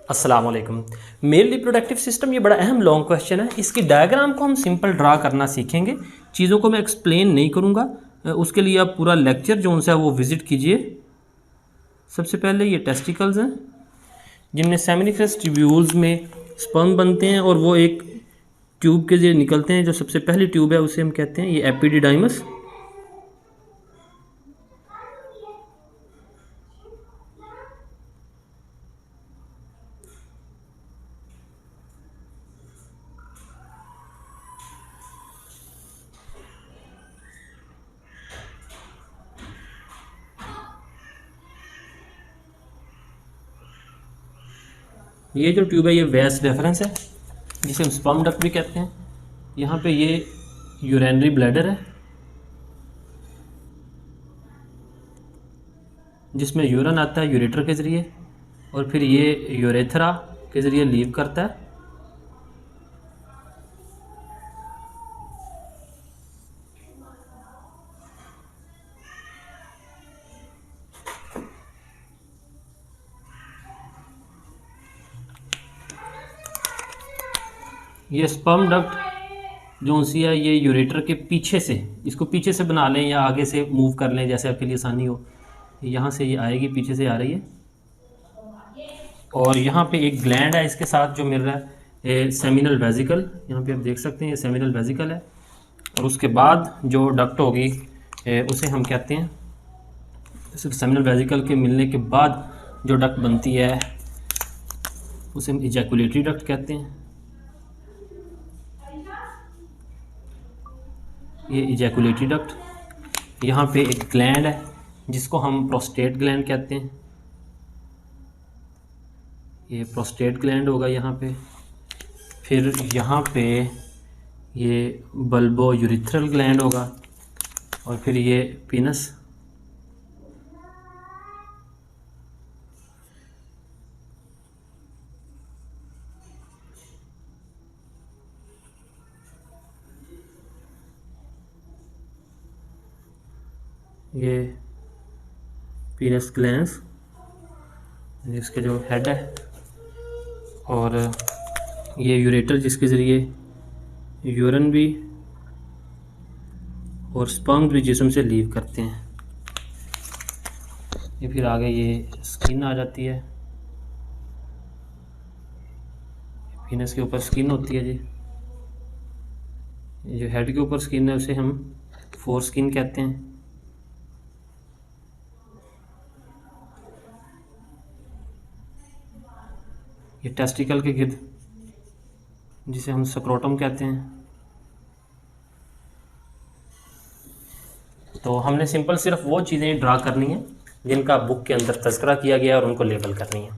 अस्सलाम वालेकुम। Male reproductive system ये बड़ा अहम लॉन्ग क्वेश्चन है। इसकी डायग्राम को हम सिंपल ड्रा करना सीखेंगे। चीज़ों को मैं एक्सप्लेन नहीं करूँगा, उसके लिए आप पूरा लेक्चर जो उनसे वो विज़िट कीजिए। सबसे पहले ये टेस्टिकल्स हैं जिनमें सेमिनिफरस ट्यूब्यूल्स में स्पर्म बनते हैं और वो एक ट्यूब के जरिए निकलते हैं। जो सबसे पहली ट्यूब है उसे हम कहते हैं ये एपिडिडाइमस। ये जो ट्यूब है ये वेस डेफरेंस है जिसे हम स्पर्म डक्ट भी कहते हैं। यहाँ पे ये यूरिनरी ब्लैडर है जिसमें यूरिन आता है यूरेटर के ज़रिए और फिर ये यूरेथ्रा के ज़रिए लीव करता है। ये स्पर्म डक्ट जो सी है ये यूरेटर के पीछे से, इसको पीछे से बना लें या आगे से मूव कर लें जैसे आपके लिए आसानी हो। यहाँ से ये आएगी, पीछे से आ रही है और यहाँ पे एक ग्लैंड है इसके साथ जो मिल रहा है सेमिनल वेजिकल। यहाँ पे आप देख सकते हैं ये सेमिनल वेजिकल है और उसके बाद जो डक्ट होगी उसे हम कहते हैं, सेमिनल वेजिकल के मिलने के बाद जो डक्ट बनती है उसे हम इजैकुलेटरी डक्ट कहते हैं। ये इजैकुलेटरी डक्ट। यहाँ पे एक ग्लैंड है जिसको हम प्रोस्टेट ग्लैंड कहते हैं। ये प्रोस्टेट ग्लैंड होगा यहाँ पे। फिर यहाँ पे ये बल्बो यूरिथ्रल ग्लैंड होगा और फिर ये पीनस। ये पीनस ग्लैंड्स जिसके जो हेड है और ये यूरेटर जिसके ज़रिए यूरिन भी और स्पर्म भी जिस्म से लीव करते हैं। ये फिर आगे ये स्किन आ जाती है, पीनस के ऊपर स्किन होती है जी। ये जो हेड के ऊपर स्किन है उसे हम फोर स्किन कहते हैं। ये टेस्टिकल के गिर्द जिसे हम स्क्रोटम कहते हैं। तो हमने सिंपल सिर्फ वो चीज़ें ड्रा करनी है जिनका बुक के अंदर तज़किरा किया गया और उनको लेबल करनी है।